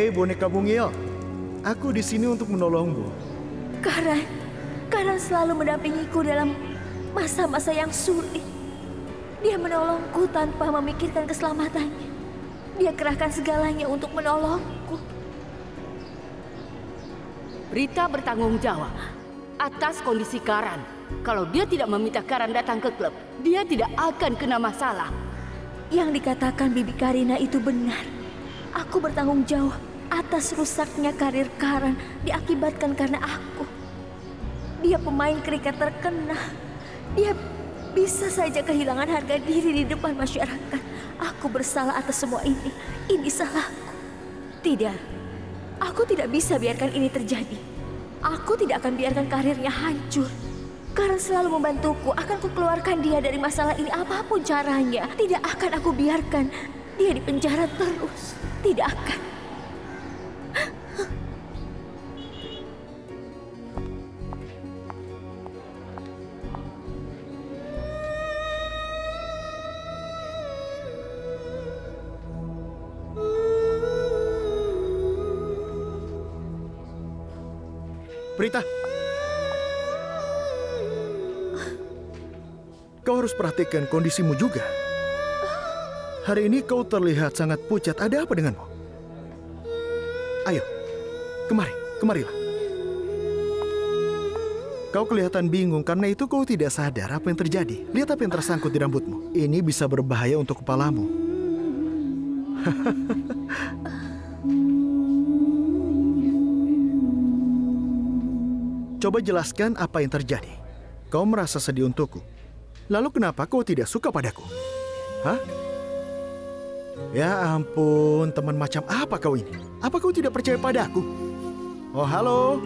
Hei boneka mungil, aku di sini untuk menolongmu. Karan selalu mendampingiku dalam masa-masa yang sulit. Dia menolongku tanpa memikirkan keselamatannya. Dia kerahkan segalanya untuk menolongku. Prita bertanggung jawab atas kondisi Karan. Kalau dia tidak meminta Karan datang ke klub, dia tidak akan kena masalah. Yang dikatakan Bibi Karina itu benar. Aku bertanggung jawab atas rusaknya karir Karan diakibatkan karena aku. Dia pemain kriket terkenal. Dia bisa saja kehilangan harga diri di depan masyarakat. Aku bersalah atas semua ini. Ini salahku. Tidak. Aku tidak bisa biarkan ini terjadi. Aku tidak akan biarkan karirnya hancur. Karan selalu membantuku. Akan kukeluarkan dia dari masalah ini apapun caranya. Tidak akan aku biarkan dia di penjara terus. Tidak akan. Prita, kau harus perhatikan kondisimu juga. Hari ini kau terlihat sangat pucat. Ada apa denganmu? Ayo, kemarilah. Kau kelihatan bingung karena itu kau tidak sadar apa yang terjadi. Lihat apa yang tersangkut di rambutmu. Ini bisa berbahaya untuk kepalamu. Coba jelaskan apa yang terjadi. Kau merasa sedih untukku. Lalu kenapa kau tidak suka padaku? Hah? Ya ampun, teman macam apa kau ini? Apa kau tidak percaya padaku? Oh halo,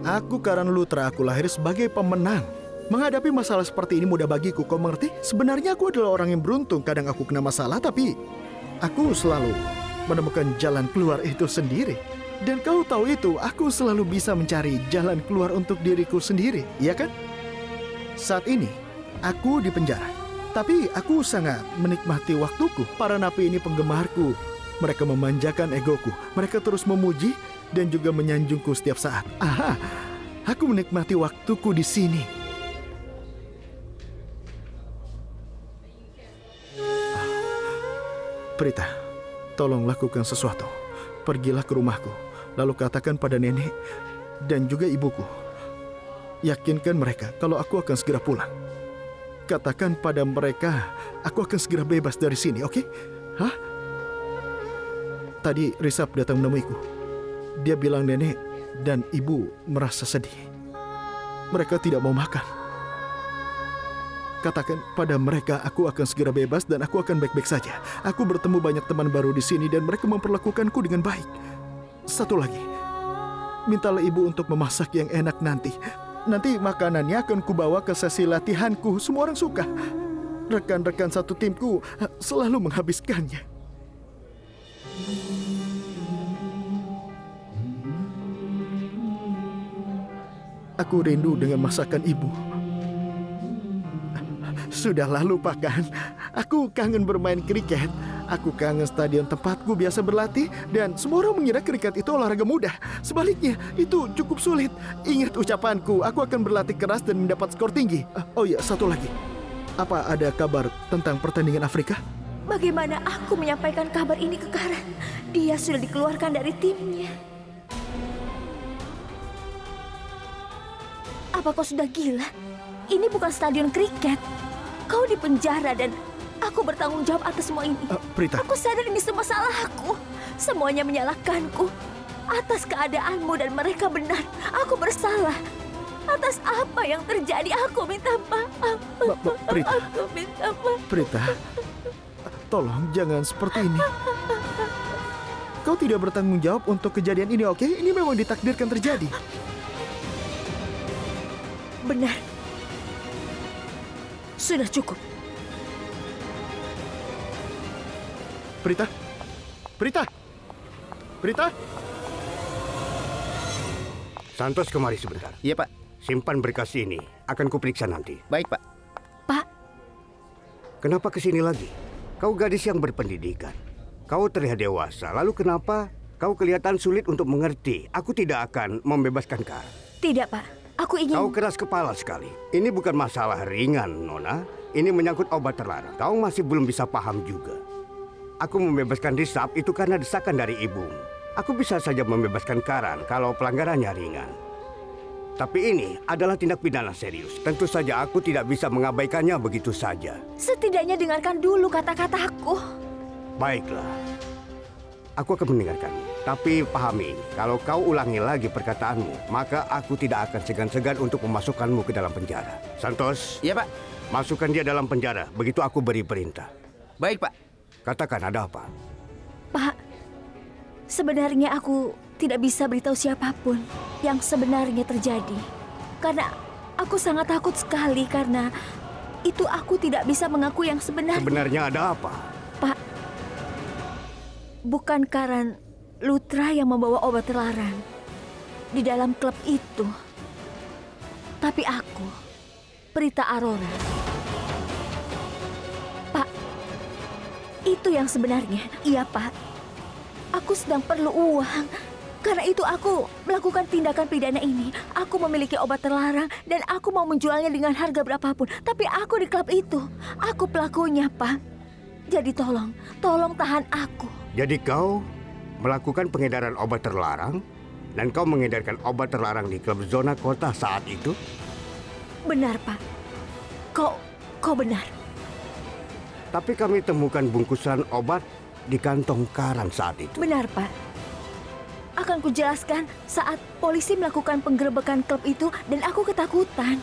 aku Karan Lutra, aku lahir sebagai pemenang. Menghadapi masalah seperti ini mudah bagiku, kau mengerti? Sebenarnya aku adalah orang yang beruntung. Kadang aku kena masalah, tapi aku selalu menemukan jalan keluar itu sendiri. Dan kau tahu itu, aku selalu bisa mencari jalan keluar untuk diriku sendiri, iya kan? Saat ini, aku di penjara. Tapi aku sangat menikmati waktuku. Para napi ini penggemarku. Mereka memanjakan egoku. Mereka terus memuji dan juga menyanjungku setiap saat. Aha, aku menikmati waktuku di sini. Prita, tolong lakukan sesuatu. Pergilah ke rumahku. Lalu katakan pada nenek dan juga ibuku. Yakinkan mereka kalau aku akan segera pulang. Katakan pada mereka, aku akan segera bebas dari sini, oke? Hah? Tadi Risab datang menemuiku. Dia bilang nenek dan ibu merasa sedih. Mereka tidak mau makan. Katakan pada mereka aku akan segera bebas dan aku akan baik-baik saja. Aku bertemu banyak teman baru di sini dan mereka memperlakukanku dengan baik. Satu lagi, mintalah ibu untuk memasak yang enak nanti. Nanti makanannya akan kubawa ke sesi latihanku. Semua orang suka. Rekan-rekan satu timku selalu menghabiskannya. Aku rindu dengan masakan ibu. Sudahlah, lupakan. Aku kangen bermain kriket. Aku kangen stadion tempatku biasa berlatih. Dan semua orang mengira kriket itu olahraga mudah. Sebaliknya, itu cukup sulit. Ingat ucapanku, aku akan berlatih keras dan mendapat skor tinggi. Oh ya, satu lagi. Apa ada kabar tentang pertandingan Afrika? Bagaimana aku menyampaikan kabar ini ke Karan? Dia sudah dikeluarkan dari timnya. Apa kau sudah gila? Ini bukan stadion kriket. Kau di penjara dan aku bertanggung jawab atas semua ini. Prita. Aku sadar ini semua salahku. Semuanya menyalahkanku. Atas keadaanmu dan mereka benar. Aku bersalah. Atas apa yang terjadi, aku minta maaf. Prita. Aku minta maaf. Prita, tolong jangan seperti ini. Kau tidak bertanggung jawab untuk kejadian ini, oke? Ini memang ditakdirkan terjadi. Benar. Sudah cukup. Prita? Prita? Prita? Santos, kemari sebentar. Iya, Pak. Simpan berkas ini. Akan kuperiksa nanti. Baik, Pak. Pak. Kenapa kesini lagi? Kau gadis yang berpendidikan. Kau terlihat dewasa. Lalu kenapa Kau kelihatan sulit untuk mengerti. Aku tidak akan membebaskan Karan. Tidak, Pak. Aku ingin... Kau keras kepala sekali. Ini bukan masalah ringan, Nona. Ini menyangkut obat terlarang. Kau masih belum bisa paham juga. Aku membebaskan Risab itu karena desakan dari ibumu. Aku bisa saja membebaskan Karan kalau pelanggarannya ringan. Tapi ini adalah tindak pidana serius. Tentu saja aku tidak bisa mengabaikannya begitu saja. Setidaknya dengarkan dulu kata-kataku. Baiklah. Aku akan mendengarkanmu. Tapi pahami ini, kalau kau ulangi lagi perkataanmu, maka aku tidak akan segan-segan untuk memasukkanmu ke dalam penjara. Santos? Iya, Pak. Masukkan dia dalam penjara, begitu aku beri perintah. Baik, Pak. Katakan ada apa? Pak, sebenarnya aku tidak bisa beritahu siapapun yang sebenarnya terjadi. Karena aku sangat takut sekali karena itu aku tidak bisa mengaku yang sebenarnya. Sebenarnya ada apa? Pak, bukan Karan Lutra yang membawa obat terlarang di dalam klub itu. Tapi aku, Prita Aurora. Pak, itu yang sebenarnya. Iya, Pak. Aku sedang perlu uang. Karena itu aku melakukan tindakan pidana ini. Aku memiliki obat terlarang dan aku mau menjualnya dengan harga berapapun. Tapi aku di klub itu. Aku pelakunya, Pak. Jadi tolong tahan aku. Jadi kau melakukan pengedaran obat terlarang dan kau mengedarkan obat terlarang di klub zona kota saat itu? Benar, Pak. Kau benar. Tapi kami temukan bungkusan obat di kantong Karan saat itu. Benar, Pak. Akan kujelaskan saat polisi melakukan penggerebekan klub itu dan aku ketakutan.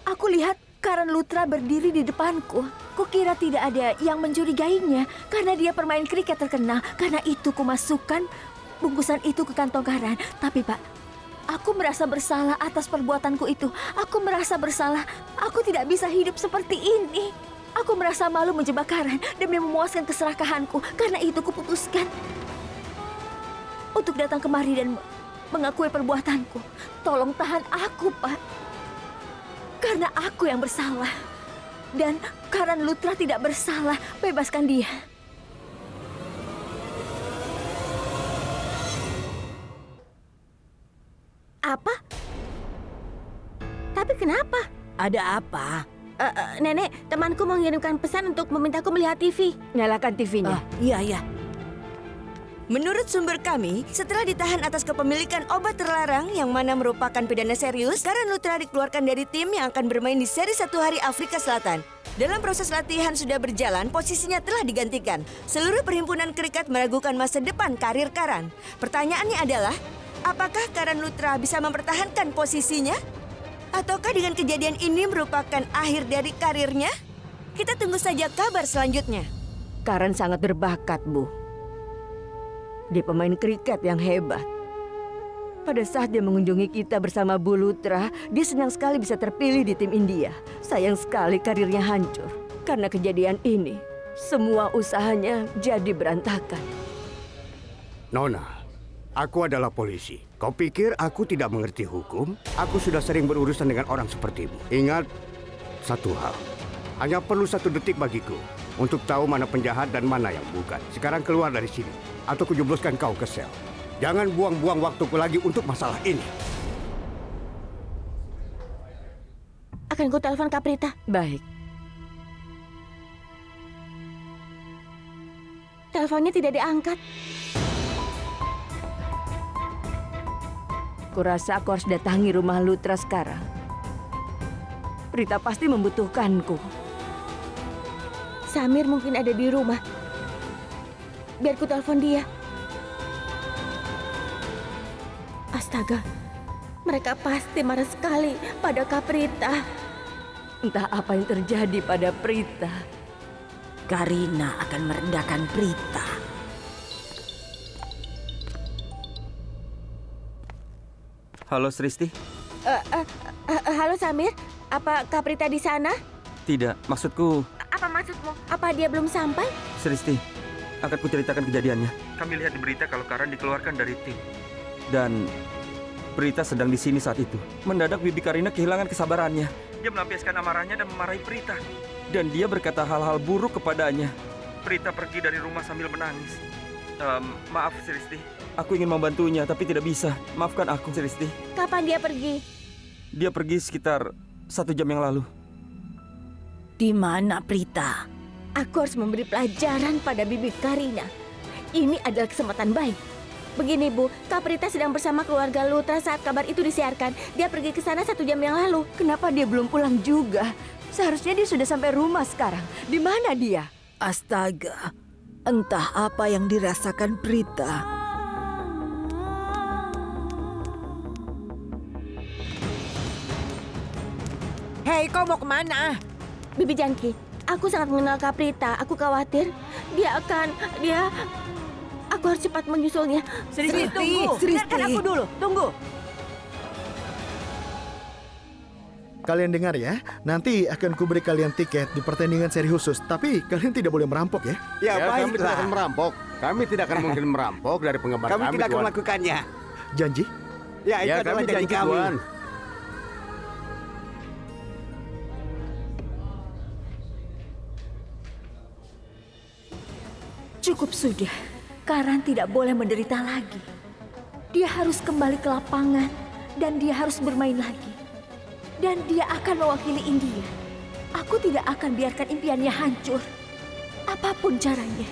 Aku lihat Karan Lutra berdiri di depanku. Kukira tidak ada yang mencurigainya karena dia pemain kriket terkenal. Karena itu kumasukkan bungkusan itu ke kantong Karan. Tapi Pak, aku merasa bersalah atas perbuatanku itu. Aku merasa bersalah. Aku tidak bisa hidup seperti ini. Aku merasa malu menjebak Karan demi memuaskan keserakahanku. Karena itu kuputuskan untuk datang kemari dan mengakui perbuatanku. Tolong tahan aku, Pak. Karena aku yang bersalah. Dan Karan Lutra tidak bersalah. Bebaskan dia. Apa? Tapi kenapa? Ada apa? Nenek, temanku mengirimkan pesan untuk memintaku melihat TV. Nyalakan TV-nya. Iya. Menurut sumber kami, setelah ditahan atas kepemilikan obat terlarang yang mana merupakan pidana serius, Karan Lutra dikeluarkan dari tim yang akan bermain di seri 1 hari Afrika Selatan. Dalam proses latihan sudah berjalan, posisinya telah digantikan. Seluruh perhimpunan kriket meragukan masa depan karir Karan. Pertanyaannya adalah, apakah Karan Lutra bisa mempertahankan posisinya? Ataukah dengan kejadian ini merupakan akhir dari karirnya? Kita tunggu saja kabar selanjutnya. Karan sangat berbakat, Bu. Dia pemain kriket yang hebat. Pada saat dia mengunjungi kita bersama Bu Lutra, dia senang sekali bisa terpilih di tim India. Sayang sekali karirnya hancur. Karena kejadian ini, semua usahanya jadi berantakan. Nona, aku adalah polisi. Kau pikir aku tidak mengerti hukum? Aku sudah sering berurusan dengan orang sepertimu. Ingat satu hal, hanya perlu 1 detik bagiku untuk tahu mana penjahat dan mana yang bukan. Sekarang keluar dari sini, atau kujebloskan kau ke sel. Jangan buang-buang waktuku lagi untuk masalah ini. Akan ku telepon Kaprita. Baik. Teleponnya tidak diangkat. Kurasa aku harus datangi rumah Lutra sekarang. Prita pasti membutuhkanku. Samir mungkin ada di rumah. Biar ku telepon dia. Astaga, mereka pasti marah sekali pada Kaprita. Entah apa yang terjadi pada Prita. Karina akan merendahkan Prita. Halo, Sristi. Halo Samir, apa Kaprita di sana? Tidak, maksudku... Apa maksudmu? Apa dia belum sampai? Sristi, akan kuceritakan kejadiannya. Kami lihat di berita kalau Karan dikeluarkan dari tim. Dan Prita sedang di sini saat itu. Mendadak Bibi Karina kehilangan kesabarannya. Dia melampiaskan amarahnya dan memarahi Prita. Dan dia berkata hal-hal buruk kepadanya. Prita pergi dari rumah sambil menangis. Maaf, Sristi. Aku ingin membantunya, tapi tidak bisa. Maafkan aku, Sristi. Kapan dia pergi? Dia pergi sekitar 1 jam yang lalu. Di mana Prita? Aku harus memberi pelajaran pada Bibi Karina. Ini adalah kesempatan baik. Begini Bu, Kak Prita sedang bersama keluarga Lutra saat kabar itu disiarkan. Dia pergi ke sana 1 jam yang lalu. Kenapa dia belum pulang juga? Seharusnya dia sudah sampai rumah sekarang. Di mana dia? Astaga, entah apa yang dirasakan Prita. Hei, kau mau kemana? Bibi Janki, aku sangat mengenal Kak Prita. Aku khawatir Aku harus cepat menyusulnya. Sristi, tunggu. Dengarkan aku dulu. Tunggu. Kalian dengar ya, nanti akan kuberi kalian tiket di pertandingan seri khusus. Tapi kalian tidak boleh merampok ya. Ya, kami tidak baiklah. akan merampok. Kami tidak akan mungkin merampok dari penggemar kami, Kami tidak akan Tuan. melakukannya. Janji? Ya, itu Ya, adalah kami janji janji, kami. Tuan. Cukup sudah. Karan tidak boleh menderita lagi. Dia harus kembali ke lapangan dan dia harus bermain lagi. Dan dia akan mewakili India. Aku tidak akan biarkan impiannya hancur. Apapun caranya.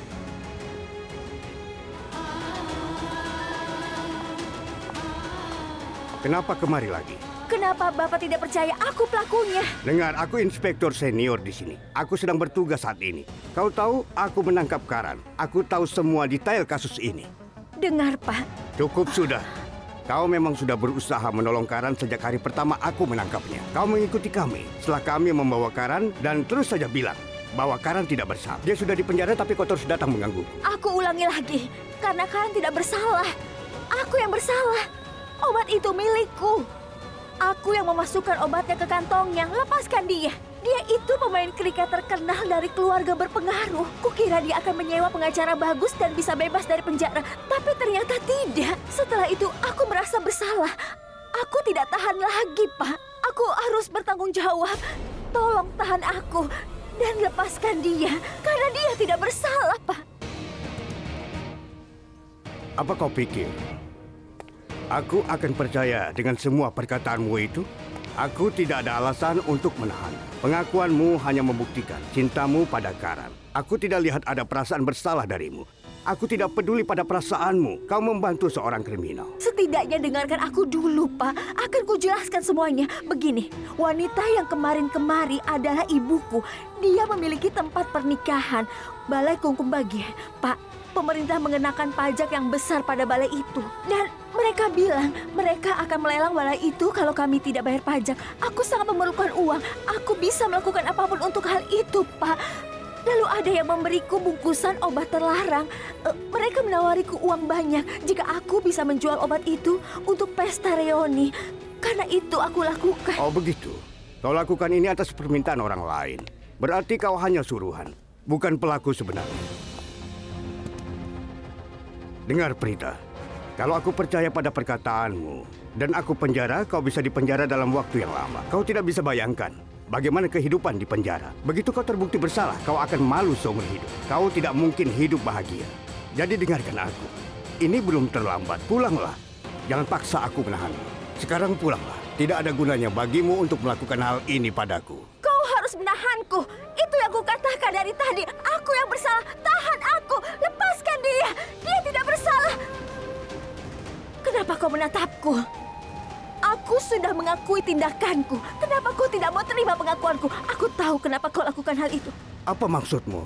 Kenapa kemari lagi? Kenapa Bapak tidak percaya aku pelakunya? Dengar, aku inspektur senior di sini. Aku sedang bertugas saat ini. Kau tahu, aku menangkap Karan. Aku tahu semua detail kasus ini. Dengar, Pak. Cukup sudah. Kau memang sudah berusaha menolong Karan sejak hari pertama aku menangkapnya. Kau mengikuti kami setelah kami membawa Karan dan terus saja bilang bahwa Karan tidak bersalah. Dia sudah dipenjara tapi kau terus datang mengganggu. Aku ulangi lagi. Karena Karan tidak bersalah. Aku yang bersalah. Obat itu milikku. Aku yang memasukkan obatnya ke kantongnya. Lepaskan dia. Dia itu pemain kriket terkenal dari keluarga berpengaruh. Kukira dia akan menyewa pengacara bagus dan bisa bebas dari penjara. Tapi ternyata tidak. Setelah itu aku merasa bersalah. Aku tidak tahan lagi, Pak. Aku harus bertanggung jawab. Tolong tahan aku dan lepaskan dia. Karena dia tidak bersalah, Pak. Apa kau pikir? Aku akan percaya dengan semua perkataanmu itu? Aku tidak ada alasan untuk menahan. Pengakuanmu hanya membuktikan cintamu pada Karan. Aku tidak lihat ada perasaan bersalah darimu. Aku tidak peduli pada perasaanmu. Kau membantu seorang kriminal. Setidaknya dengarkan aku dulu, Pak. Akan kujelaskan semuanya. Begini, wanita yang kemarin kemari adalah ibuku. Dia memiliki tempat pernikahan, Balai Kungkum Bagya. Pak, pemerintah mengenakan pajak yang besar pada balai itu. Dan mereka bilang mereka akan melelang balai itu kalau kami tidak bayar pajak. Aku sangat memerlukan uang. Aku bisa melakukan apapun untuk hal itu, Pak. Lalu ada yang memberiku bungkusan obat terlarang. Mereka menawariku uang banyak jika aku bisa menjual obat itu untuk pesta reuni. Karena itu aku lakukan. Oh begitu. Kau lakukan ini atas permintaan orang lain. Berarti kau hanya suruhan, bukan pelaku sebenarnya. Dengar Prita, kalau aku percaya pada perkataanmu dan aku penjara, kau bisa dipenjara dalam waktu yang lama. Kau tidak bisa bayangkan bagaimana kehidupan di penjara. Begitu kau terbukti bersalah, kau akan malu seumur hidup. Kau tidak mungkin hidup bahagia. Jadi dengarkan aku. Ini belum terlambat. Pulanglah. Jangan paksa aku menahanmu. Sekarang pulanglah. Tidak ada gunanya bagimu untuk melakukan hal ini padaku. Kau harus menahanku. Itu yang kukatakan dari tadi. Aku yang bersalah. Tahan aku. Lepaskan dia. Dia tidak bersalah. Kenapa kau menatapku? Aku sudah mengakui tindakanku. Kenapa kau tidak mau terima pengakuanku? Aku tahu kenapa kau lakukan hal itu. Apa maksudmu?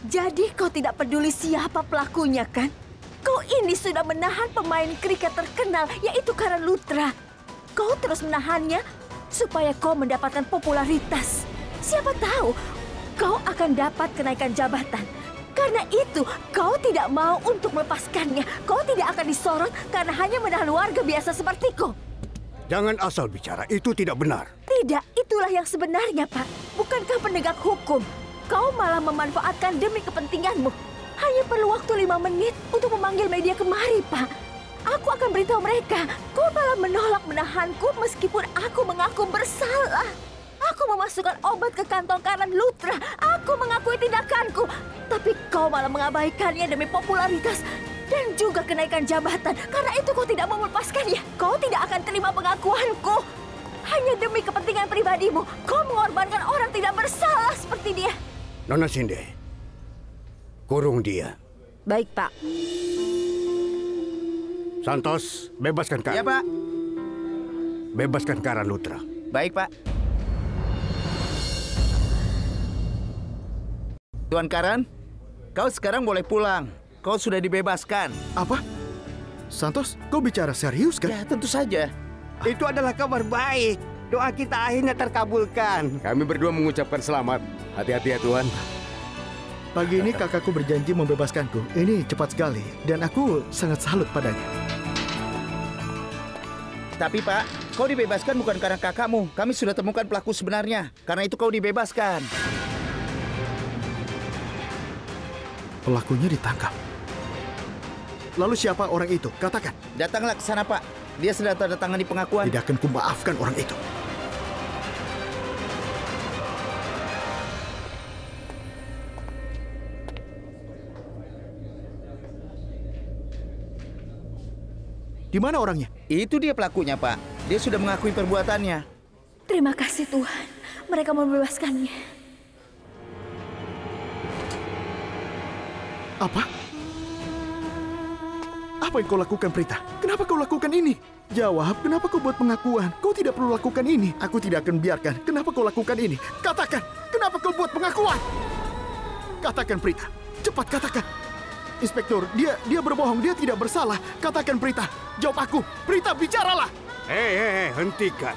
Jadi kau tidak peduli siapa pelakunya, kan? Kau ini sudah menahan pemain kriket terkenal, yaitu Karan Lutra. Kau terus menahannya supaya kau mendapatkan popularitas. Siapa tahu kau akan dapat kenaikan jabatan. Karena itu, kau tidak mau untuk melepaskannya. Kau tidak akan disorot karena hanya menahan warga biasa sepertiku. Jangan asal bicara, itu tidak benar. Tidak, itulah yang sebenarnya, Pak. Bukankah penegak hukum? Kau malah memanfaatkan demi kepentinganmu. Hanya perlu waktu 5 menit untuk memanggil media kemari, Pak. Aku akan beritahu mereka. Kau malah menolak menahanku meskipun aku mengaku bersalah. Aku memasukkan obat ke kantong Karan Lutra. Aku mengakui tindakanku. Tapi kau malah mengabaikannya demi popularitas. dan juga kenaikan jabatan. Karena itu kau tidak mau melepaskannya. Kau tidak akan terima pengakuanku. Hanya demi kepentingan pribadimu, kau mengorbankan orang tidak bersalah seperti dia. Nona Sinde, kurung dia. Baik, Pak. Santos, bebaskan Karan. Ya, Pak. Bebaskan Karan Lutra. Baik, Pak. Tuan Karan, kau sekarang boleh pulang. Kau sudah dibebaskan. Apa? Santos, kau bicara serius kan? Ya, tentu saja. Itu adalah kabar baik. Doa kita akhirnya terkabulkan. Kami berdua mengucapkan selamat. Hati-hati ya Tuan. Pagi ini kakakku berjanji membebaskanku. Ini cepat sekali dan aku sangat salut padanya. Tapi Pak, kau dibebaskan bukan karena kakakmu. Kami sudah temukan pelaku sebenarnya. Karena itu kau dibebaskan. Pelakunya ditangkap. Lalu siapa orang itu? Katakan. Datanglah ke sana, Pak. Dia sudah tanda tangan di pengakuan. Tidak akan kumaafkan orang itu. Di mana orangnya? Itu dia pelakunya, Pak. Dia sudah mengakui perbuatannya. Terima kasih Tuhan. Mereka membebaskannya. Apa? Apa yang kau lakukan, Prita? Kenapa kau lakukan ini? Jawab, kenapa kau buat pengakuan? Kau tidak perlu lakukan ini. Aku tidak akan biarkan. Kenapa kau lakukan ini? Katakan, kenapa kau buat pengakuan? Katakan, Prita. Cepat katakan. Inspektur, dia berbohong. Dia tidak bersalah. Katakan, Prita. Jawab aku. Prita, bicaralah. Hei, hentikan.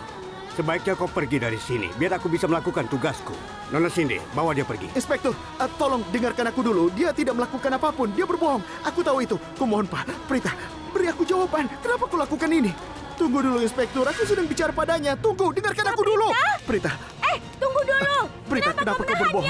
Sebaiknya kau pergi dari sini, biar aku bisa melakukan tugasku. Nona Sinde, bawa dia pergi. Inspektur, tolong dengarkan aku dulu. Dia tidak melakukan apapun. Dia berbohong. Aku tahu itu. Kumohon, Pak. Prita, beri aku jawaban. Kenapa kau lakukan ini? Tunggu dulu, Inspektur. Aku sedang bicara padanya. Tunggu, dengarkan aku dulu. Prita. Tunggu dulu. Prita, kenapa kau berbohong?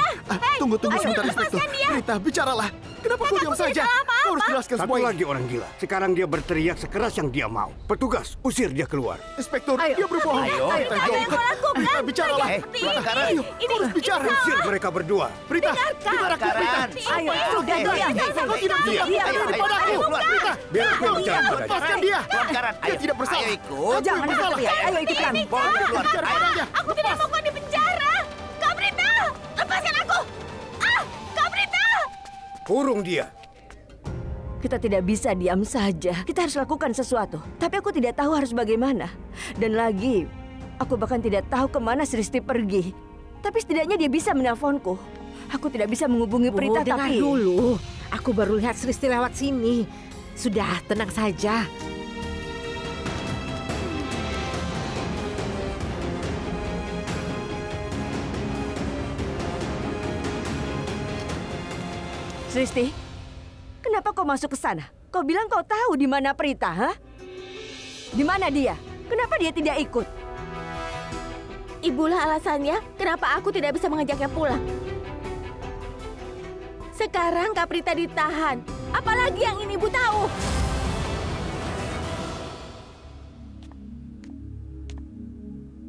Tunggu sebentar, Inspektur. Prita, bicaralah. Kenapa kau diam saja? Kau harus jelaskan Satu semua ini. lagi orang gila. Sekarang dia berteriak sekeras yang dia mau. Petugas, usir dia keluar. Inspektur, dia berbohong. Prita, jawab. Prita, bicaralah. Tuan Karan. Ayo, kau harus bicara. Usir mereka berdua. Prita, dengar aku, Prita. Ayo, sudah diam. Kau tidak suka berada daripada aku. Prita, Biar aku yang bicara padanya. lepaskan dia. Tuan Karan, Dia tidak bersalah. Ayo ikut. Aku Jangan yang bersalah. berteriak. Ayo ikut kami. Bicara padanya. Aku tidak mau kau di penjara. Kak Prita, lepaskan aku. Kak Prita. Kurung dia. Kita tidak bisa diam saja. Kita harus lakukan sesuatu. Tapi aku tidak tahu harus bagaimana. Dan lagi, aku bahkan tidak tahu kemana Sristi pergi. Tapi setidaknya dia bisa menelponku. Aku tidak bisa menghubungi Prita, Dengar tapi... dulu. Aku baru lihat Sristi lewat sini. Sudah, tenang saja. Sristi, kenapa kau masuk ke sana? Kau bilang kau tahu di mana Prita, ha? Di mana dia? Kenapa dia tidak ikut? Ibulah alasannya kenapa aku tidak bisa mengajaknya pulang. Sekarang Kak Prita ditahan. Apalagi yang ini Ibu tahu?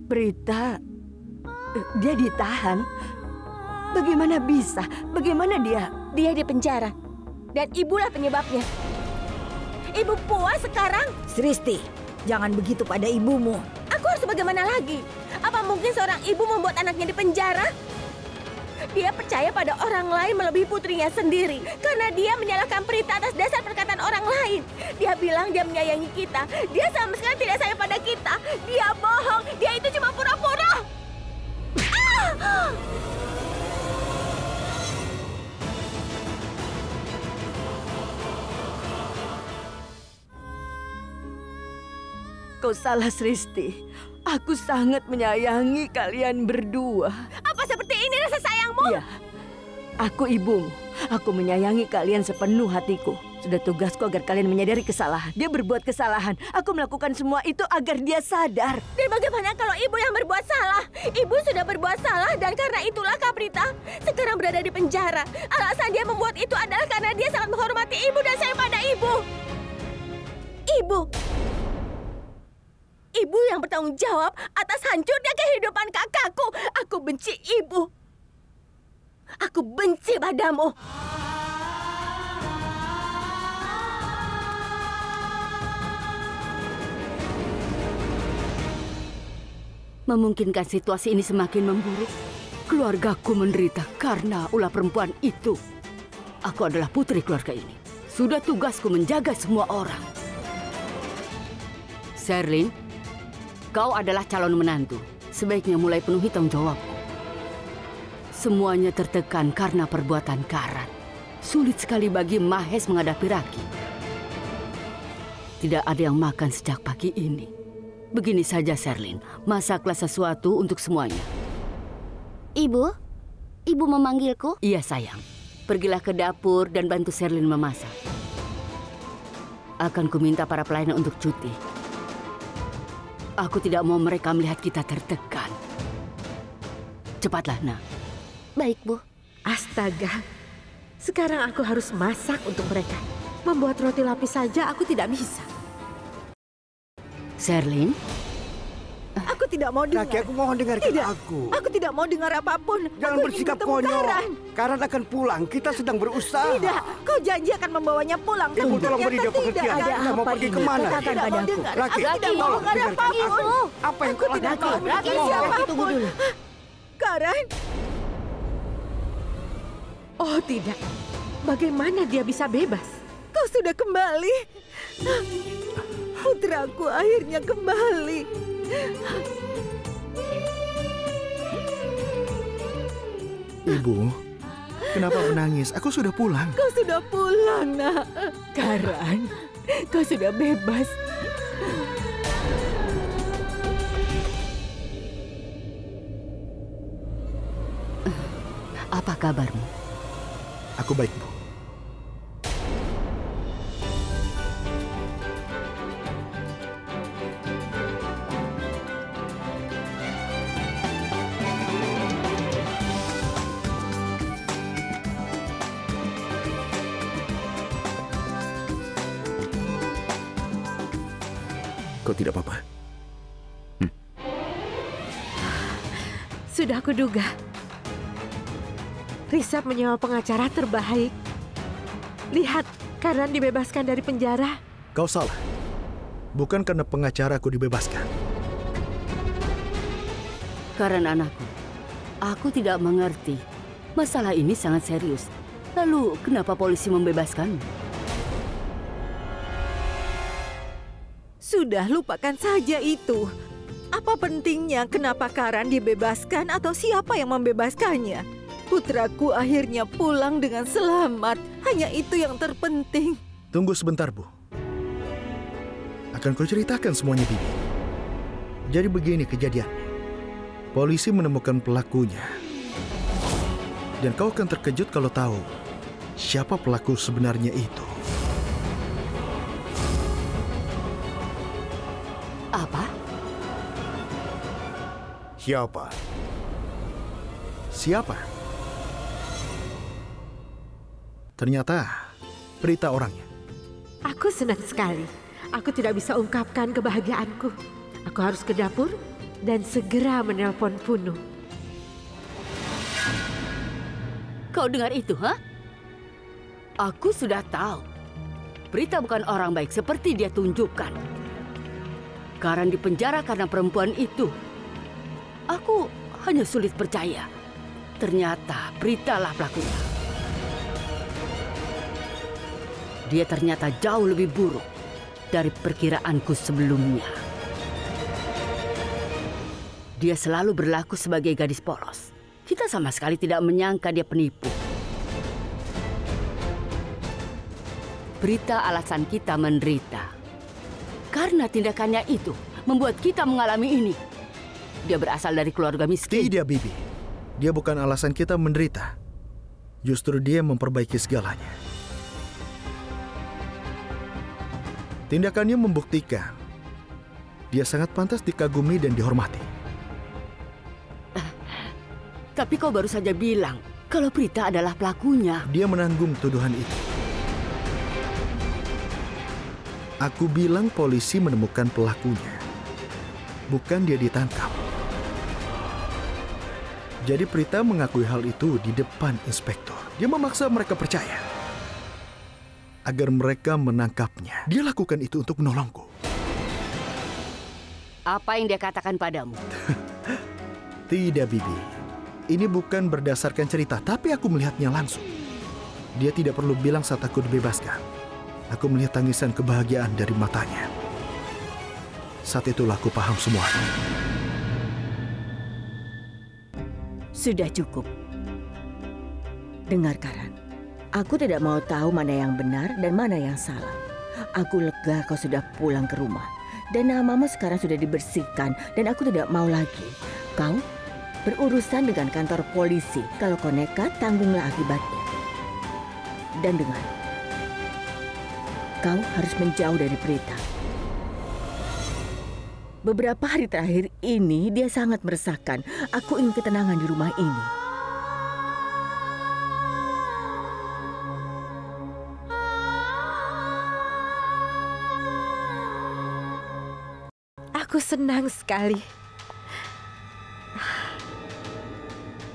Prita, dia ditahan. Bagaimana bisa? Bagaimana dia? Dia di penjara. Dan ibulah penyebabnya. Ibu puas sekarang? Sristi, jangan begitu pada ibumu. Aku harus bagaimana lagi? Apa mungkin seorang ibu membuat anaknya di penjara? Dia percaya pada orang lain melebihi putrinya sendiri. Karena dia menyalahkan Prita atas dasar perkataan orang lain. Dia bilang dia menyayangi kita. Dia sama sekali tidak sayang pada kita. Dia bohong. Dia itu cuma pura-pura. Kau salah, Sristi. Aku sangat menyayangi kalian berdua. Apa seperti ini rasa sayangmu? Iya, aku ibumu. Aku menyayangi kalian sepenuh hatiku. Sudah tugasku agar kalian menyadari kesalahan. Dia berbuat kesalahan. Aku melakukan semua itu agar dia sadar. Dan bagaimana kalau ibu yang berbuat salah? Ibu sudah berbuat salah dan karena itulah Kak Prita sekarang berada di penjara. Alasan dia membuat itu adalah karena dia sangat menghormati ibu dan sayang pada ibu. Ibu yang bertanggung jawab atas hancurnya kehidupan kakakku. Aku benci ibu. Aku benci padamu. memungkinkan situasi ini semakin memburuk. Keluargaku menderita karena ulah perempuan itu. Aku adalah putri keluarga ini. Sudah tugasku menjaga semua orang. Sherlyn, kau adalah calon menantu. Sebaiknya mulai penuhi tanggung jawabmu. Semuanya tertekan karena perbuatan Karan. Sulit sekali bagi Mahes menghadapi Raki. Tidak ada yang makan sejak pagi ini. Begini saja, Sherlyn. Masaklah sesuatu untuk semuanya. Ibu? Ibu memanggilku? Iya, sayang. Pergilah ke dapur dan bantu Sherlyn memasak. Akan kuminta para pelayan untuk cuti. Aku tidak mau mereka melihat kita tertekan. Cepatlah, nak. Baik, Bu. Astaga, sekarang aku harus masak untuk mereka. Membuat roti lapis saja aku tidak bisa. Sherlyn? Aku tidak mau dengar. Raki, aku mohon dengarkan Tidak. aku. Aku tidak mau dengar apapun. Jangan Aku bersikap ingin bertemu konyol. Karan. Karan akan pulang. Kita sedang berusaha. Tidak, kau janji akan membawanya pulang. Ibu, Tapi tolong beri dia ternyata pengertian. tidak. Kita mau pergi kemana? Aku tidak mau dengar. Raki, Aku tidak mau tolong dengar dengarkan apapun. aku. Apa yang Aku kau tidak lakukan? mau dengar siapapun. Karan? Oh tidak. Bagaimana dia bisa bebas? Kau sudah kembali. Putraku akhirnya kembali. Ibu, kenapa menangis? Aku sudah pulang. Kau sudah pulang, nak. Karan, kau sudah bebas. Apa kabarmu? Aku baik, Bu. Kau tidak apa-apa? Sudah kuduga. Risab menyewa pengacara terbaik. Lihat, Karan dibebaskan dari penjara. Kau salah. Bukan karena pengacara aku dibebaskan. Karena anakku, aku tidak mengerti. Masalah ini sangat serius. Lalu, kenapa polisi membebaskanmu? Sudah, lupakan saja itu. Apa pentingnya kenapa Karan dibebaskan atau siapa yang membebaskannya? Putraku akhirnya pulang dengan selamat. Hanya itu yang terpenting. Tunggu sebentar, Bu. Akan kau ceritakan semuanya, Bibi. Jadi begini kejadiannya. Polisi menemukan pelakunya. Dan kau akan terkejut kalau tahu siapa pelaku sebenarnya itu. Apa? Siapa? Siapa? Ternyata Prita orangnya. Aku senang sekali. Aku tidak bisa ungkapkan kebahagiaanku. Aku harus ke dapur dan segera menelpon Punu. Kau dengar itu, ha? Aku sudah tahu. Prita bukan orang baik seperti dia tunjukkan. Karan dipenjara karena perempuan itu. Aku hanya sulit percaya. Ternyata Prita lah pelakunya. Dia ternyata jauh lebih buruk dari perkiraanku sebelumnya. Dia selalu berlaku sebagai gadis polos. Kita sama sekali tidak menyangka dia penipu. Prita alasan kita menderita. Karena tindakannya itu membuat kita mengalami ini. Dia berasal dari keluarga miskin. Tidak, Bibi. Dia bukan alasan kita menderita. Justru dia memperbaiki segalanya. Tindakannya membuktikan dia sangat pantas dikagumi dan dihormati. Tapi kau baru saja bilang kalau Prita adalah pelakunya. Dia menanggung tuduhan itu. Aku bilang polisi menemukan pelakunya. Bukan dia ditangkap. Jadi Prita mengakui hal itu di depan inspektur. Dia memaksa mereka percaya. Agar mereka menangkapnya. Dia lakukan itu untuk menolongku. Apa yang dia katakan padamu? Tidak, Bibi. Ini bukan berdasarkan cerita, tapi aku melihatnya langsung. Dia tidak perlu bilang saat aku dibebaskan. Aku melihat tangisan kebahagiaan dari matanya. Saat itulah aku paham semua. Sudah cukup. Dengar, Karan. Aku tidak mau tahu mana yang benar dan mana yang salah. Aku lega kau sudah pulang ke rumah. Dan namamu sekarang sudah dibersihkan dan aku tidak mau lagi. Kau berurusan dengan kantor polisi. Kalau kau nekat, tanggunglah akibatnya. Dan dengar, kau harus menjauh dari Prita. Beberapa hari terakhir ini dia sangat meresahkan. Aku ingin ketenangan di rumah ini. Aku senang sekali.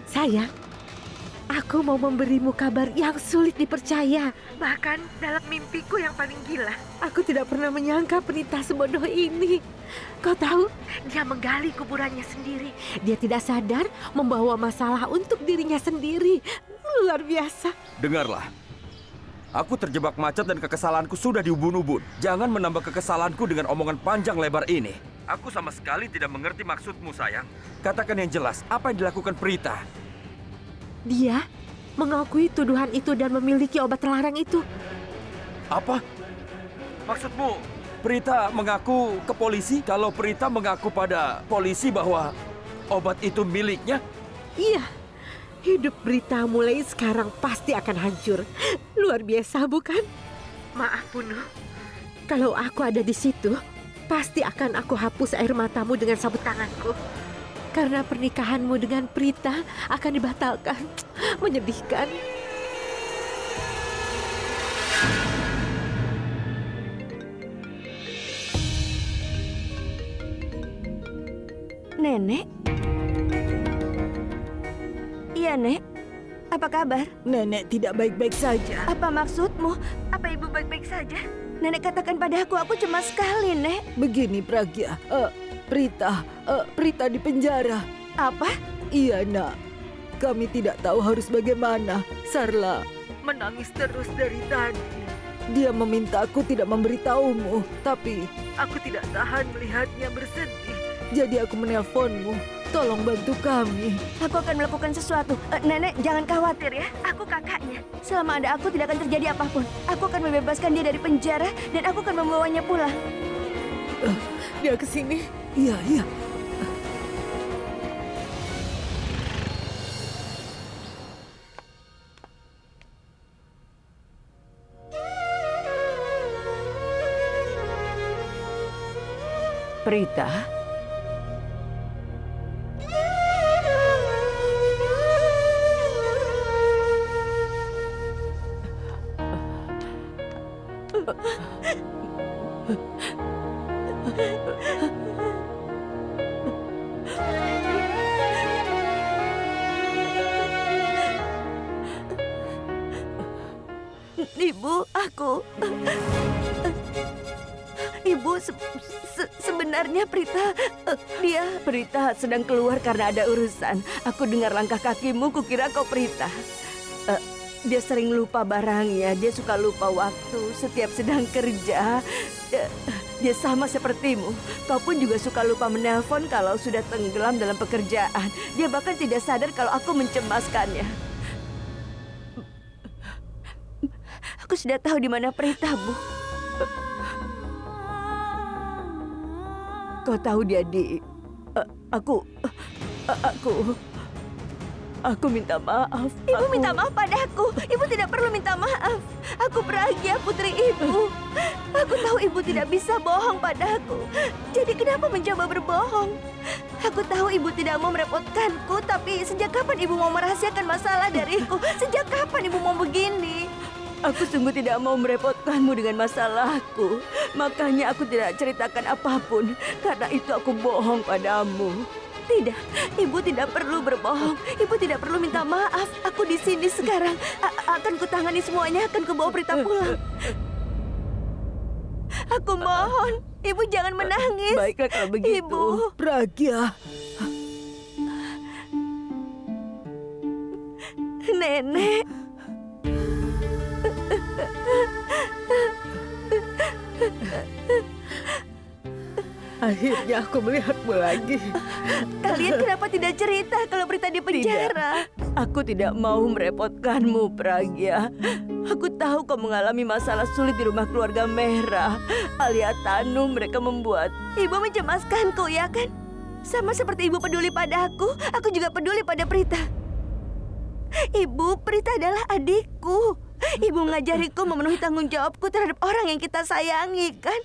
Sayang, aku mau memberimu kabar yang sulit dipercaya. Bahkan dalam mimpiku yang paling gila, aku tidak pernah menyangka Prita sebodoh ini. Kau tahu, dia menggali kuburannya sendiri. Dia tidak sadar membawa masalah untuk dirinya sendiri. Luar biasa. Dengarlah. Aku terjebak macet dan kekesalanku sudah diubun-ubun. Jangan menambah kekesalanku dengan omongan panjang lebar ini. Aku sama sekali tidak mengerti maksudmu, sayang. Katakan yang jelas, apa yang dilakukan Prita? Dia mengakui tuduhan itu dan memiliki obat terlarang itu. Apa? Maksudmu, Prita mengaku ke polisi kalau Prita mengaku pada polisi bahwa obat itu miliknya? Iya, hidup Prita mulai sekarang pasti akan hancur. Luar biasa, bukan? Maaf, Puno. Kalau aku ada di situ, pasti akan aku hapus air matamu dengan sabut tanganku. Karena pernikahanmu dengan Prita akan dibatalkan. Menyedihkan. Nenek? Iya, Nek. Apa kabar? Nenek tidak baik-baik saja. Apa maksudmu? Apa ibu baik-baik saja? Nenek katakan padaku, aku cemas sekali, Nek. Begini, Pragya. Prita di penjara. Apa? Iya, Nak. Kami tidak tahu harus bagaimana. Sarla menangis terus dari tadi. Dia meminta aku tidak memberitahumu, tapi aku tidak tahan melihatnya bersedih. Jadi aku menelponmu. Tolong bantu kami. Aku akan melakukan sesuatu. Nenek, jangan khawatir ya. Aku kakaknya. Selama ada aku tidak akan terjadi apapun. Aku akan membebaskan dia dari penjara dan aku akan membawanya pulang. Dia ke sini. Iya, iya. Prita, Ibu, Ibu, sebenarnya Prita sedang keluar karena ada urusan. Aku dengar langkah kakimu, kukira kau Prita. Dia sering lupa barangnya, dia suka lupa waktu setiap sedang kerja. Dia sama sepertimu. Kau pun juga suka lupa menelpon kalau sudah tenggelam dalam pekerjaan. Dia bahkan tidak sadar kalau aku mencemaskannya. Aku sudah tahu di mana Prita, Bu. Kau tahu dia di... Aku minta maaf. Ibu minta maaf padaku. Ibu tidak perlu minta maaf. Aku Pragya, putri ibu. Aku tahu ibu tidak bisa bohong padaku. Jadi kenapa mencoba berbohong? Aku tahu ibu tidak mau merepotkanku, tapi sejak kapan ibu mau merahasiakan masalah dariku? Sejak kapan ibu mau begini? Aku sungguh tidak mau merepotkanmu dengan masalahku. Makanya aku tidak ceritakan apapun. Karena itu aku bohong padamu. Tidak, ibu tidak perlu berbohong. Ibu tidak perlu minta maaf. Aku di sini sekarang. Akan kutangani semuanya. Akan kubawa Prita pulang. Aku mohon, ibu jangan menangis. Baiklah kalau begitu. Ibu. Pragya, Nenek. Akhirnya aku melihatmu lagi. Kalian kenapa tidak cerita kalau Prita di penjara? Aku tidak mau merepotkanmu, Pragya. Aku tahu kau mengalami masalah sulit di rumah keluarga Mehra. Alia Tanu mereka membuat ibu mencemaskanku, ya kan? Sama seperti ibu peduli pada aku juga peduli pada Prita. Ibu, Prita adalah adikku. Ibu mengajariku memenuhi tanggung jawabku terhadap orang yang kita sayangi, kan?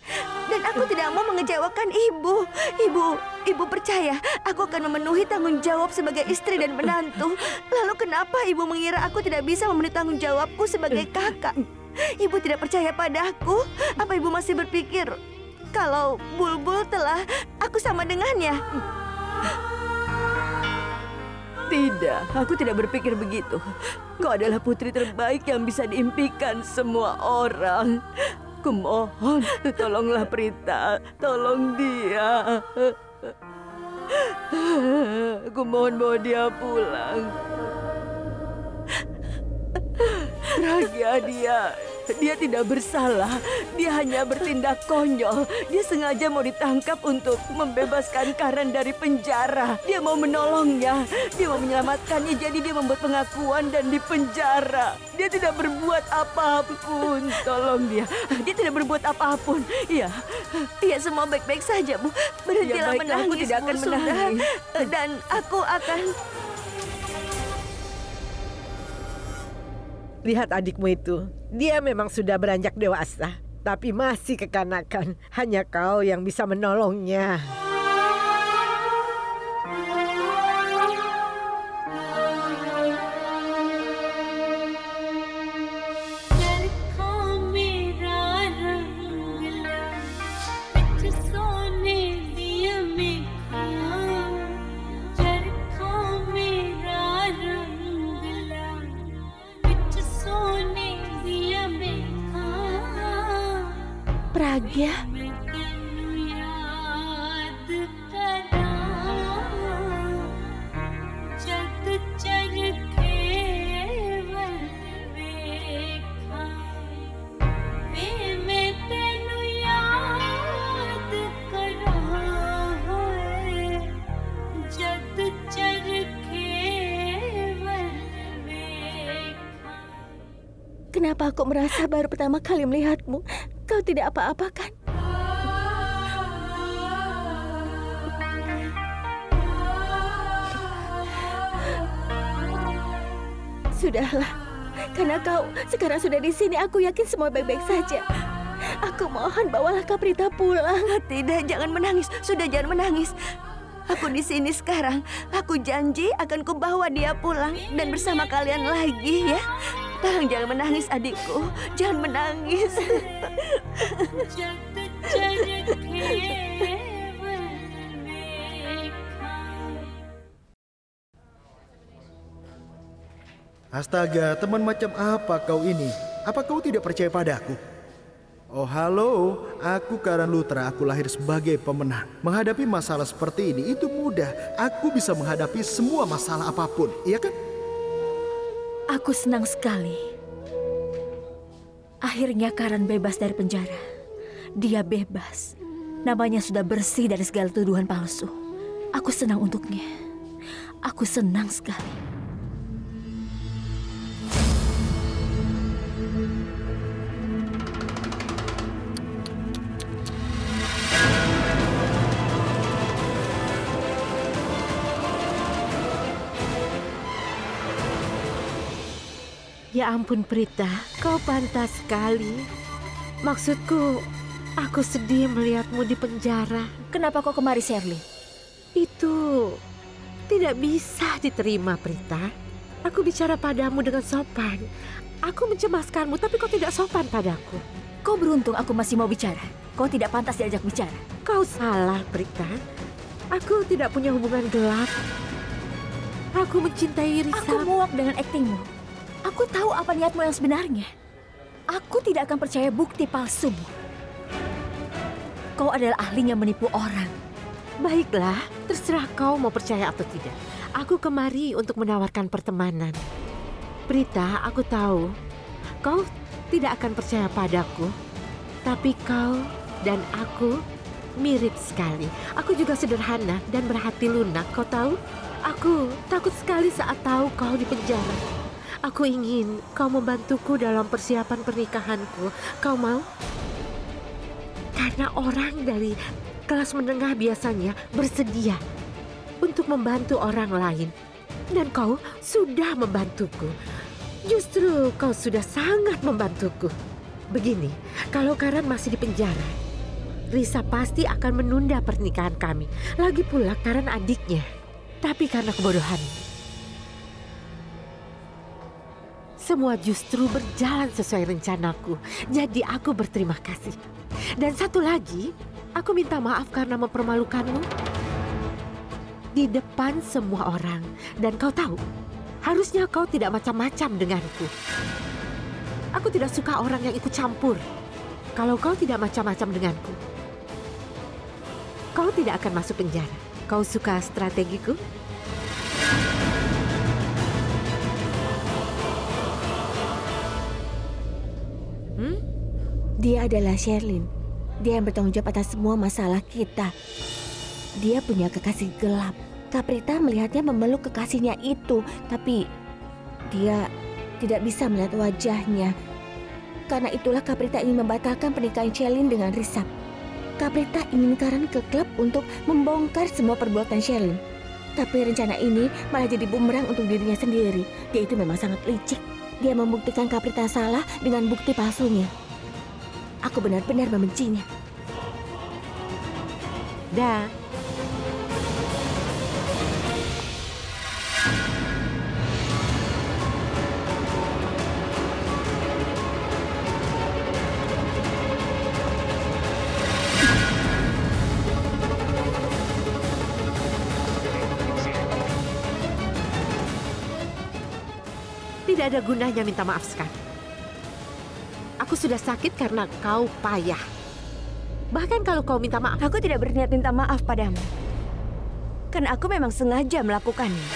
Dan aku tidak mau mengecewakan ibu. Ibu percaya aku akan memenuhi tanggung jawab sebagai istri dan menantu. Lalu kenapa ibu mengira aku tidak bisa memenuhi tanggung jawabku sebagai kakak? Ibu tidak percaya padaku? Apa ibu masih berpikir kalau Bulbul telah aku sama dengannya? Tidak, aku tidak berpikir begitu. Kau adalah putri terbaik yang bisa diimpikan semua orang. Kumohon, tolonglah Prita, tolong dia. Kumohon bawa dia pulang. Pragya, dia tidak bersalah. Dia hanya bertindak konyol. Dia sengaja mau ditangkap untuk membebaskan Karan dari penjara. Dia mau menolongnya. Dia mau menyelamatkannya. Jadi dia membuat pengakuan dan dipenjara. Dia tidak berbuat apapun. Tolong dia. Dia tidak berbuat apapun. Iya, semua baik-baik saja, Bu. Berhentilah menangis. Aku tidak akan menangis. Dan aku akan... Lihat adikmu itu. Dia memang sudah beranjak dewasa, tapi masih kekanakan. Hanya kau yang bisa menolongnya. Pragya. Kenapa aku merasa baru pertama kali melihatmu? Kau tidak apa-apa, kan? Sudahlah, karena kau sekarang sudah di sini, aku yakin semua baik-baik saja. Aku mohon bawalah Kak Prita pulang. Tidak, jangan menangis. Sudah, jangan menangis. Aku di sini sekarang. Aku janji akan kubawa dia pulang dan bersama kalian lagi, ya. Tolong jangan menangis, adikku. Jangan menangis. Astaga, teman macam apa kau ini? Apa kau tidak percaya padaku? Oh halo, aku Karan Lutra, aku lahir sebagai pemenang. Menghadapi masalah seperti ini itu mudah. Aku bisa menghadapi semua masalah apapun, iya kan? Aku senang sekali. Akhirnya Karan bebas dari penjara. Dia bebas. Namanya sudah bersih dari segala tuduhan palsu. Aku senang untuknya. Aku senang sekali. Ya ampun Prita, kau pantas sekali. Maksudku, aku sedih melihatmu di penjara. Kenapa kau kemari, Shirley? Itu tidak bisa diterima, Prita. Aku bicara padamu dengan sopan. Aku mencemaskanmu, tapi kau tidak sopan padaku. Kau beruntung aku masih mau bicara. Kau tidak pantas diajak bicara. Kau salah, Prita. Aku tidak punya hubungan gelap. Aku mencintai Risa. Aku muak dengan aktingmu. Aku tahu apa niatmu yang sebenarnya. Aku tidak akan percaya bukti palsumu. Kau adalah ahlinya menipu orang. Baiklah, terserah kau mau percaya atau tidak. Aku kemari untuk menawarkan pertemanan. Prita, aku tahu kau tidak akan percaya padaku, tapi kau dan aku mirip sekali. Aku juga sederhana dan berhati lunak, kau tahu? Aku takut sekali saat tahu kau di penjara. Aku ingin kau membantuku dalam persiapan pernikahanku. Kau mau? Karena orang dari kelas menengah biasanya bersedia untuk membantu orang lain. Dan kau sudah membantuku. Justru kau sudah sangat membantuku. Begini, kalau Karan masih di penjara, Risa pasti akan menunda pernikahan kami. Lagi pula Karan adiknya. Tapi karena kebodohan, semua justru berjalan sesuai rencanaku. Jadi aku berterima kasih. Dan satu lagi, aku minta maaf karena mempermalukanmu di depan semua orang. Dan kau tahu, harusnya kau tidak macam-macam denganku. Aku tidak suka orang yang ikut campur. Kalau kau tidak macam-macam denganku, kau tidak akan masuk penjara. Kau suka strategiku? Dia adalah Sherlyn. Dia yang bertanggung jawab atas semua masalah kita. Dia punya kekasih gelap. Kaprita melihatnya memeluk kekasihnya itu, tapi dia tidak bisa melihat wajahnya. Karena itulah Kaprita ingin membatalkan pernikahan Sherlyn dengan Risa. Kaprita ingin Karan ke klub untuk membongkar semua perbuatan Sherlyn. Tapi rencana ini malah jadi bumerang untuk dirinya sendiri. Dia itu memang sangat licik. Dia membuktikan Kaprita salah dengan bukti palsunya. Aku benar-benar membencinya. Dan tidak ada gunanya minta maaf sekarang. Aku sudah sakit karena kau payah. Bahkan kalau kau minta maaf. Aku tidak berniat minta maaf padamu. Karena aku memang sengaja melakukannya.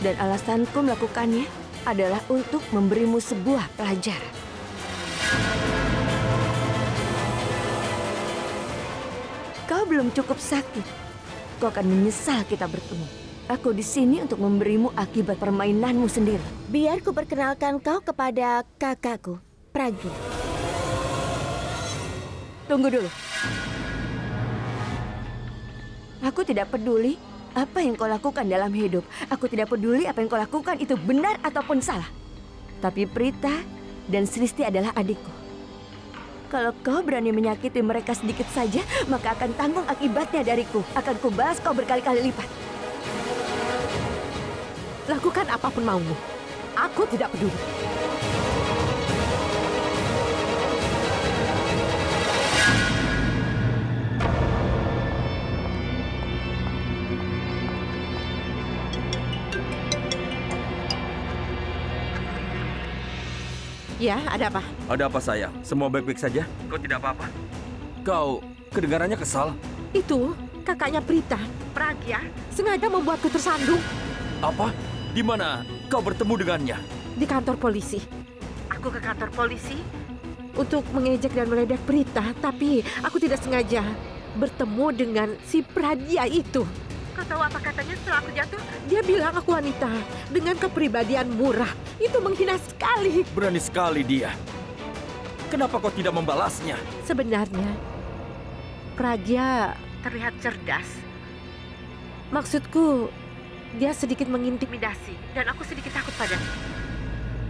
Dan alasanku melakukannya adalah untuk memberimu sebuah pelajaran. Kau belum cukup sakit. Kau akan menyesal kita bertemu. Aku di sini untuk memberimu akibat permainanmu sendiri. Biar ku perkenalkan kau kepada kakakku, Pragya. Tunggu dulu. Aku tidak peduli apa yang kau lakukan dalam hidup. Aku tidak peduli apa yang kau lakukan itu benar ataupun salah. Tapi Prita dan Sristi adalah adikku. Kalau kau berani menyakiti mereka sedikit saja, maka akan tanggung akibatnya dariku. Akan kubalas kau berkali-kali lipat. Lakukan apapun maumu. Aku tidak peduli. Ya, ada apa? Ada apa sayang? Semua baik-baik saja? Kau tidak apa-apa? Kau kedengarannya kesal? Itu kakaknya Prita, Pragya, sengaja membuatku tersandung. Apa? Di mana kau bertemu dengannya? Di kantor polisi. Aku ke kantor polisi untuk mengejek dan meledek Prita, tapi aku tidak sengaja bertemu dengan si Pragya itu. Kau tahu apa katanya setelah aku jatuh? Dia bilang aku wanita dengan kepribadian murah. Itu menghina sekali. Berani sekali dia. Kenapa kau tidak membalasnya? Sebenarnya, Pragya terlihat cerdas. Maksudku, dia sedikit mengintimidasi dan aku sedikit takut padanya.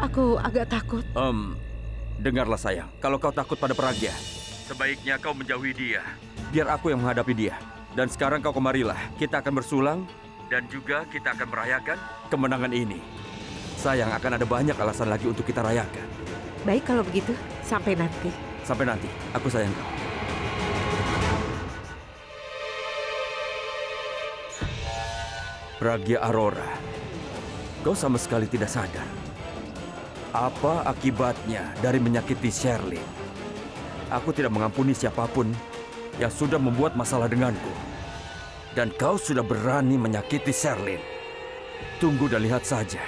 Aku agak takut. Dengarlah sayang, kalau kau takut pada Pragya, sebaiknya kau menjauhi dia. Biar aku yang menghadapi dia. Dan sekarang kau kemarilah, kita akan bersulang dan juga kita akan merayakan kemenangan ini. Sayang, akan ada banyak alasan lagi untuk kita rayakan. Baik kalau begitu, sampai nanti. Sampai nanti, aku sayang kau. Pragya Arora, kau sama sekali tidak sadar. Apa akibatnya dari menyakiti Sherlyn? Aku tidak mengampuni siapapun yang sudah membuat masalah denganku. Dan kau sudah berani menyakiti Sherlyn. Tunggu dan lihat saja.